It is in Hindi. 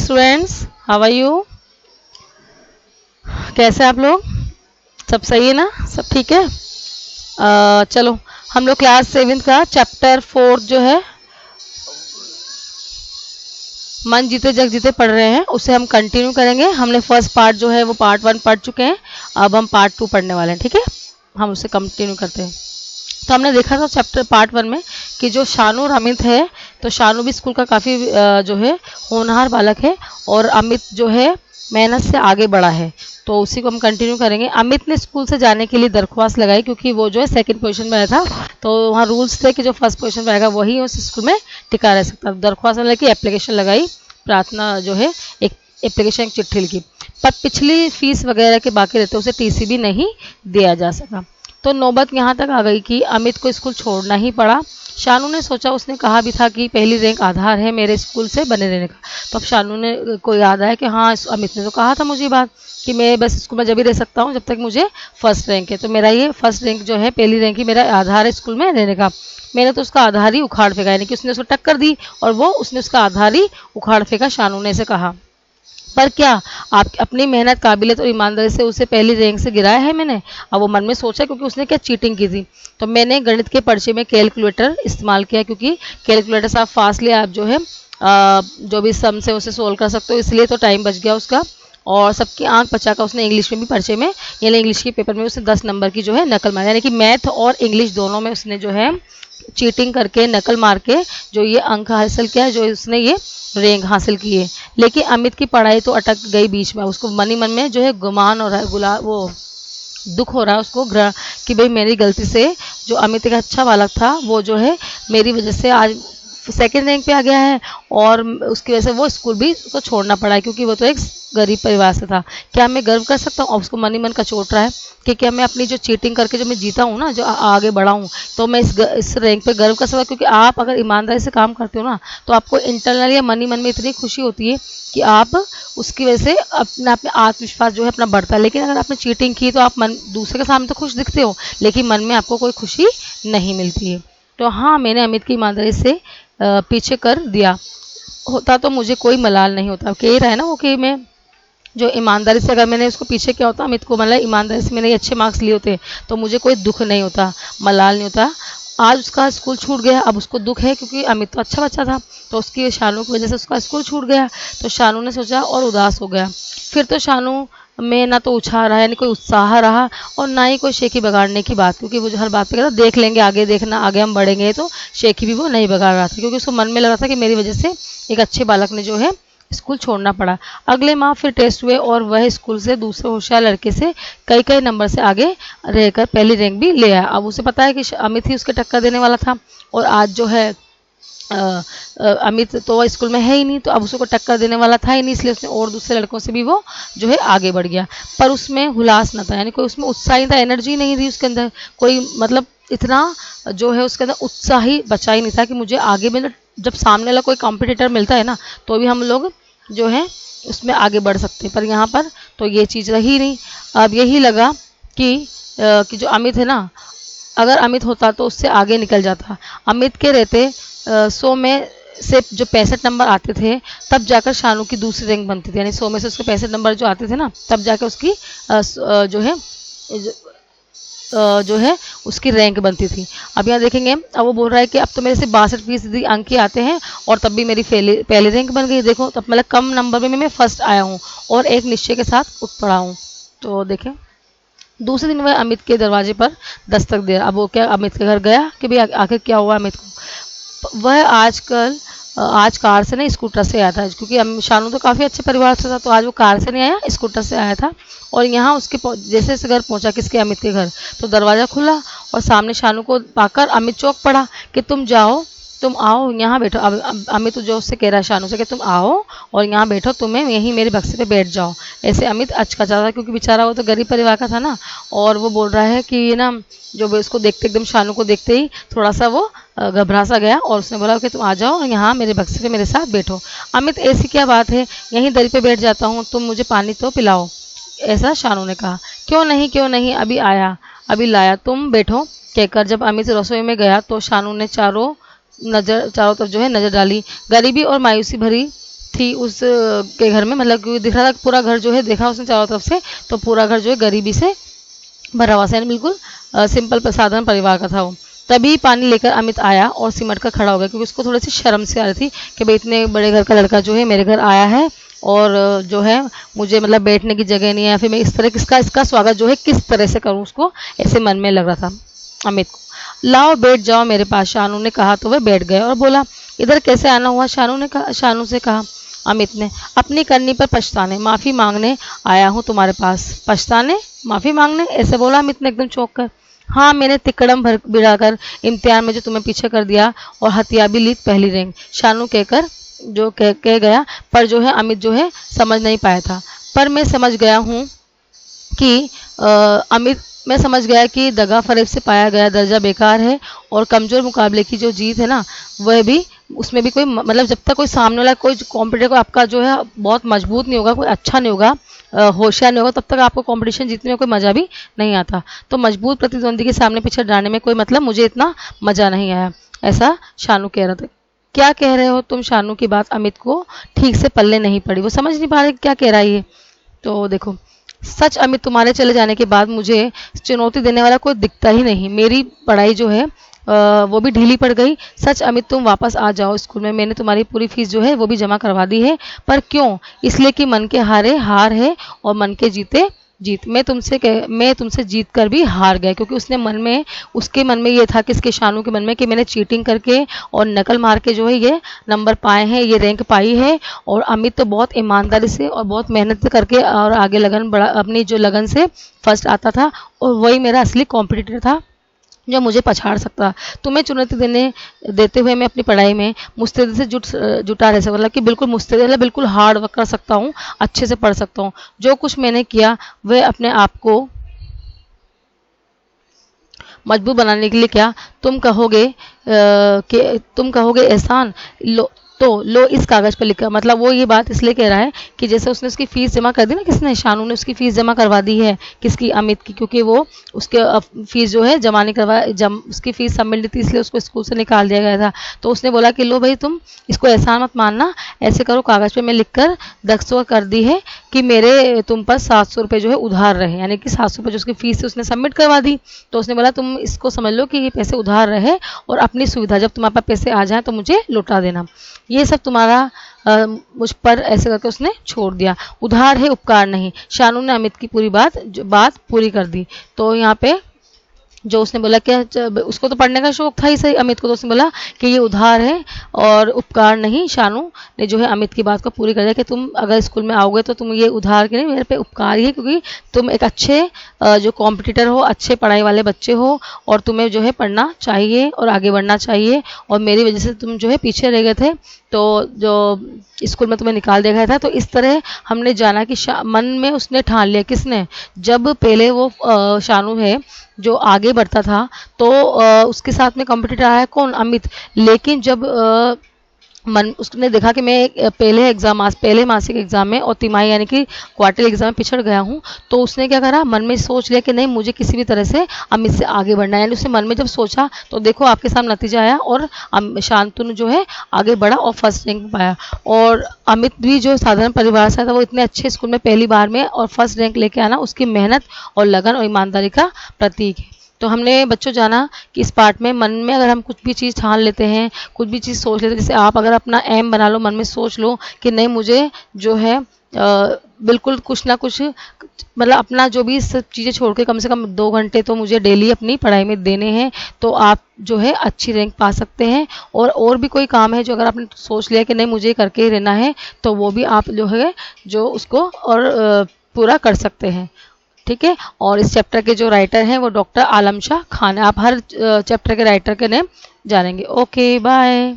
Students, how are you? कैसे आप लोग? सब सही है ना? सब ठीक है? चलो हम लोग क्लास 7 का चैप्टर 4 जो है मन जीते जग जीते पढ़ रहे हैं, उसे हम कंटिन्यू करेंगे। हमने फर्स्ट पार्ट जो है वो पार्ट 1 पढ़ चुके हैं, अब हम पार्ट 2 पढ़ने वाले हैं। ठीक है, हम उसे कंटिन्यू करते हैं। तो हमने देखा था चैप्टर पार्ट 1 में कि जो शानू और अमित है, तो शानू भी स्कूल का काफ़ी जो है होनहार बालक है और अमित जो है मेहनत से आगे बढ़ा है। तो उसी को हम कंटिन्यू करेंगे। अमित ने स्कूल से जाने के लिए दरख्वास्त लगाई क्योंकि वो जो है सेकंड पोजीशन में आया था, तो वहाँ रूल्स थे कि जो फर्स्ट पोजीशन में आएगा वही उस स्कूल में टिका रह सकता। दरख्वास्त लेके एप्लीकेशन लगाई, प्रार्थना जो है एक एप्लीकेशन एक चिट्ठी लिखी, पर पिछली फीस वगैरह के बाकी रहते उसे टीसी भी नहीं दिया जा सका। तो नौबत यहाँ तक आ गई कि अमित को स्कूल छोड़ना ही पड़ा। शानू ने सोचा, उसने कहा भी था कि पहली रैंक आधार है मेरे स्कूल से बने रहने का। तो अब शानू ने को याद आया कि हाँ, अमित ने तो कहा था मुझे बात कि मैं बस स्कूल में जब ही रह सकता हूँ जब तक मुझे फर्स्ट रैंक है। तो मेरा ये फर्स्ट रैंक जो है, पहली रैंक ही मेरा आधार है स्कूल में रहने का। मैंने तो उसका आधार ही उखाड़ फेंका, यानी कि उसने उसको टक्कर दी और उसने उसका आधार ही उखाड़ फेंका। शानू ने ऐसे कहा, पर क्या आप अपनी मेहनत, काबिलियत और ईमानदारी से उसे पहली रैंक से गिराया है मैंने? अब वो मन में सोचा, क्योंकि उसने क्या चीटिंग की थी। तो मैंने गणित के पर्चे में कैलकुलेटर इस्तेमाल किया, क्योंकि कैलकुलेटर से आप फास्टली आप जो है जो भी सम से उसे सोल्व कर सकते हो, इसलिए तो टाइम बच गया उसका। और सबकी आंख बचाकर उसने इंग्लिश में भी पर्चे में, यानी इंग्लिश के पेपर में उसने 10 नंबर की जो है नकल मारी, यानी कि मैथ और इंग्लिश दोनों में उसने जो है चीटिंग करके, नकल मार के जो ये अंक हासिल किया, जो उसने ये रैंक हासिल की है। लेकिन अमित की पढ़ाई तो अटक गई बीच में। उसको मन ही मन में जो है गुमान हो रहा है, वो दुख हो रहा है उसको कि भाई मेरी गलती से जो अमित एक अच्छा बालक था, वो जो है मेरी वजह से आज सेकंड रैंक पे आ गया है और उसकी वजह से वो स्कूल भी उसको छोड़ना पड़ा है, क्योंकि वो तो एक गरीब परिवार से था। क्या मैं गर्व कर सकता हूँ? और उसको मन ही मन कचोट रहा है कि क्या मैं अपनी जो चीटिंग करके जो मैं जीता हूँ ना, जो आगे बढ़ा हूँ, तो मैं इस रैंक पे गर्व कर सकता हूँ। क्योंकि आप अगर ईमानदारी से काम करते हो ना, तो आपको इंटरनल या मन ही मन में इतनी खुशी होती है कि आप उसकी वजह से अपने आप में आत्मविश्वास जो है अपना बढ़ता है। लेकिन अगर आपने चीटिंग की तो आप दूसरे के सामने तो खुश दिखते हो, लेकिन मन में आपको कोई खुशी नहीं मिलती है। तो हाँ, मैंने अमित की ईमानदारी से पीछे कर दिया होता तो मुझे कोई मलाल नहीं होता। कह रहा है ना वो कि मैं जो ईमानदारी से अगर मैंने उसको पीछे किया होता, अमित को, मतलब ईमानदारी से मैंने अच्छे मार्क्स लिए होते, तो मुझे कोई दुख नहीं होता, मलाल नहीं होता। आज उसका स्कूल छूट गया, अब उसको दुख है क्योंकि अमित तो अच्छा बच्चा था, तो उसकी शानू की वजह से उसका स्कूल छूट गया। तो शानू ने सोचा और उदास हो गया। फिर तो शानू में ना तो उछाह रहा, यानी कोई उत्साह रहा, और ना ही कोई शेखी बगाड़ने की बात, क्योंकि वो जो हर बात पे कहता देख लेंगे, आगे देखना, आगे हम बढ़ेंगे। तो शेखी भी वो नहीं बगाड़ रहा था, क्योंकि उसको मन में लग रहा था कि मेरी वजह से एक अच्छे बालक ने जो है स्कूल छोड़ना पड़ा। अगले माह फिर टेस्ट हुए और वह स्कूल से दूसरे होशियार लड़के से कई नंबर से आगे रहकर पहली रैंक भी ले आया। अब उसे पता है कि अमित ही उसके टक्कर देने वाला था, और आज जो है अमित तो स्कूल में है ही नहीं, तो अब उसको टक्कर देने वाला था ही नहीं, इसलिए उसने और दूसरे लड़कों से भी वो जो है आगे बढ़ गया। पर उसमें हुलास न था, यानी कोई उसमें उत्साह नहीं था, एनर्जी नहीं थी उसके अंदर, कोई मतलब इतना जो है उसके अंदर उत्साह ही बचा ही नहीं था कि मुझे आगे में, जब सामने वाला कोई कॉम्पिटिटर मिलता है ना, तो भी हम लोग जो है उसमें आगे बढ़ सकते हैं। पर यहाँ पर तो ये चीज़ रही नहीं। अब यही लगा कि जो अमित है ना, अगर अमित होता तो उससे आगे निकल जाता। अमित के रहते 100 में से जो 65 नंबर आते थे, तब जाकर शानू की दूसरी रैंक बनती थी, यानी 100 में से उसके 65 नंबर जो आते थे ना, तब जाकर उसकी जो है उसकी रैंक बनती थी। अब यहाँ देखेंगे, अब वो बोल रहा है कि अब तो मेरे से 62% अंक ही आते हैं और तब भी मेरी पहली रैंक बन गई। देखो, तब मतलब कम नंबर में मैं फर्स्ट आया हूँ और एक निश्चय के साथ उठ पड़ा हूँ। तो देखें, दूसरे दिन वह अमित के दरवाजे पर दस्तक दे। अब वो क्या अमित के घर गया कि भाई आखिर क्या हुआ अमित को। वह आज कार से नहीं, स्कूटर से आया था, क्योंकि शानू तो काफ़ी अच्छे परिवार से था, तो आज वो कार से नहीं आया, स्कूटर से आया था। और यहाँ उसके जैसे घर पहुँचा, किसके, अमित के घर, तो दरवाज़ा खुला और सामने शानू को पाकर अमित चौंक पड़ा कि तुम आओ यहाँ बैठो। अब अमित जो उससे कह रहा है शानू से कि तुम आओ और यहाँ बैठो, तुम्हें यहीं मेरे बक्से पे बैठ जाओ। ऐसे अमित अचकचा था, क्योंकि बेचारा वो तो गरीब परिवार का था ना, और वो बोल रहा है कि ना, जो उसको देखते एकदम शानू को देखते ही थोड़ा सा वो घबरा सा गया, और उसने बोला कि तुम आ जाओ यहाँ मेरे बक्से पे मेरे साथ बैठो। अमित, ऐसी क्या बात है, यहीं दरी पे बैठ जाता हूँ, तुम मुझे पानी तो पिलाओ, ऐसा शानू ने कहा। क्यों नहीं, अभी लाया, तुम बैठो कहकर जब अमित रसोई में गया, तो शानू ने चारों तरफ जो है नजर डाली। गरीबी और मायूसी भरी थी उस के घर में, मतलब कि दिख रहा था पूरा घर जो है, देखा उसने चारों तरफ से, तो पूरा घर जो है गरीबी से भरा हुआ था, यानी बिल्कुल सिंपल साधारण परिवार का था वो। तभी पानी लेकर अमित आया और सिमट कर खड़ा हो गया, क्योंकि उसको थोड़ी सी शर्म से आ रही थी कि भाई इतने बड़े घर का लड़का जो है मेरे घर आया है और जो है मुझे मतलब बैठने की जगह नहीं है, या फिर मैं इस तरह इसका स्वागत जो है किस तरह से करूँ, उसको ऐसे मन में लग रहा था अमित को। लाओ बैठ जाओ मेरे पास, शानू ने कहा तो वह बैठ गए और बोला इधर कैसे आना हुआ? शानू से कहा अमित ने। अपनी करनी पर पछताने, माफ़ी मांगने आया हूँ तुम्हारे पास। पछताने, माफ़ी मांगने, ऐसे बोला अमित ने एकदम चौंक कर। हाँ, मैंने तिकड़म भिड़ाकर इम्तिहान में जो तुम्हें पीछे कर दिया और हथिया भी ली पहली रैंक, शानू कहकर जो कह गया, पर जो है अमित जो है समझ नहीं पाया था। पर मैं समझ गया हूँ कि अमित मैं समझ गया कि दगा फरेब से पाया गया दर्जा बेकार है, और कमज़ोर मुकाबले की जो जीत है ना, वह भी उसमें भी कोई मतलब जब तक कोई सामने वाला कोई कॉम्पिटिटर को आपका जो है बहुत मजबूत नहीं होगा, कोई अच्छा नहीं होगा, होशियार नहीं होगा, तब तक आपको कंपटीशन जीतने में कोई मज़ा भी नहीं आता। तो मजबूत प्रतिद्वंदी के सामने पीछे डालने में कोई मतलब मुझे इतना मज़ा नहीं आया, ऐसा शानू कह रहा था। क्या कह रहे हो तुम? शानू की बात अमित को ठीक से पल्ले नहीं पड़ी, वो समझ नहीं पा रहे क्या कह रहा है ये। तो देखो, सच अमित, तुम्हारे चले जाने के बाद मुझे चुनौती देने वाला कोई दिखता ही नहीं। मेरी पढ़ाई जो है वो भी ढीली पड़ गई। सच अमित, तुम वापस आ जाओ स्कूल में, मैंने तुम्हारी पूरी फीस जो है वो भी जमा करवा दी है। पर क्यों? इसलिए कि मन के हारे हार है और मन के जीते जीत। मैं तुमसे जीत कर भी हार गया, क्योंकि उसके मन में ये था, किसके? शानू के मन में, कि मैंने चीटिंग करके और नकल मार के जो है ये नंबर पाए हैं, ये रैंक पाई है। और अमित तो बहुत ईमानदारी से और बहुत मेहनत करके और आगे अपनी जो लगन से फर्स्ट आता था, और वही मेरा असली कॉम्पिटिटर था जो मुझे पछाड़ सकता। तुम्हें चुनौती देते हुए मैं अपनी पढ़ाई में मुस्तैदी से जुटा रह सकता, मतलब कि बिल्कुल मुस्तैदी, मतलब बिल्कुल हार्ड वर्क कर सकता हूँ, अच्छे से पढ़ सकता हूँ। जो कुछ मैंने किया वह अपने आप को मजबूत बनाने के लिए। क्या तुम कहोगे एहसान? लो इस कागज पर लिखा, मतलब वो ये बात इसलिए कह रहा है कि जैसे उसने उसकी फीस जमा कर दी ना, किसने? शानू ने उसकी फीस जमा करवा दी है। किसकी? अमित की, क्योंकि वो उसके फीस जो है जमा नहीं करवा उसकी फीस सब मिल रही थी, इसलिए उसको स्कूल से निकाल दिया गया था। तो उसने बोला कि लो भाई, तुम इसको एहसान मत मानना, ऐसे करो, कागज पे मैं लिखकर दस्तखत कर दी है कि मेरे तुम पर 700 रुपये जो है उधार रहे, यानी कि 700 रुपये जो उसकी फीस है उसने सबमिट करवा दी। तो उसने बोला तुम इसको समझ लो कि ये पैसे उधार रहे, और अपनी सुविधा जब तुम्हारे पास पैसे आ जाए तो मुझे लौटा देना। ये सब तुम्हारा मुझ पर, ऐसे करके उसने छोड़ दिया। उधार है, उपकार नहीं। शानू ने अमित की पूरी बात पूरी कर दी। तो यहाँ पे जो उसने बोला कि उसको तो पढ़ने का शौक था ही सही अमित को, तो उसने बोला कि ये उधार है और उपकार नहीं। शानू ने जो है अमित की बात को पूरी कर दिया कि तुम अगर स्कूल में आओगे तो तुम ये उधार के नहीं, मेरे पे उपकार ही है, क्योंकि तुम एक अच्छे जो कॉम्पिटिटर हो, अच्छे पढ़ाई वाले बच्चे हो, और तुम्हें जो है पढ़ना चाहिए और आगे बढ़ना चाहिए, और मेरी वजह से तुम जो है पीछे रह गए थे, तो जो स्कूल में तुम्हें निकाल दिया गया था। तो इस तरह हमने जाना कि मन में उसने ठान लिया। किसने? जब पहले वो शानू है जो आगे बढ़ता था, तो उसके साथ में कॉम्पिटिटर आया कौन? अमित। लेकिन जब उसने देखा कि मैं पहले मासिक एग्जाम में और तिमाही यानी कि क्वार्टर एग्जाम में पिछड़ गया हूँ, तो उसने क्या करा, मन में सोच लिया कि नहीं, मुझे किसी भी तरह से अमित से आगे बढ़ना है। यानी उसने मन में जब सोचा तो देखो आपके सामने नतीजा आया, और शांतनु जो है आगे बढ़ा और फर्स्ट रैंक पाया। और अमित भी जो साधारण परिवार से था, वो इतने अच्छे स्कूल में पहली बार में और फर्स्ट रैंक लेके आना उसकी मेहनत और लगन और ईमानदारी का प्रतीक है। तो हमने बच्चों जाना कि इस पार्ट में मन में अगर हम कुछ भी चीज़ ठान लेते हैं, कुछ भी चीज़ सोच लेते हैं, जैसे आप अगर अपना एम बना लो, मन में सोच लो कि नहीं, मुझे जो है बिल्कुल कुछ ना कुछ, मतलब अपना जो भी सब चीज़ें छोड़ के कम से कम 2 घंटे तो मुझे डेली अपनी पढ़ाई में देने हैं, तो आप जो है अच्छी रैंक पा सकते हैं। और भी कोई काम है जो अगर आपने सोच लिया कि नहीं मुझे करके ही रहना है, तो वो भी आप जो है जो उसको और पूरा कर सकते हैं। ठीक है। और इस चैप्टर के जो राइटर हैं वो डॉक्टर आलम शाह खान है। आप हर चैप्टर के राइटर के नेम जानेंगे। Okay, bye.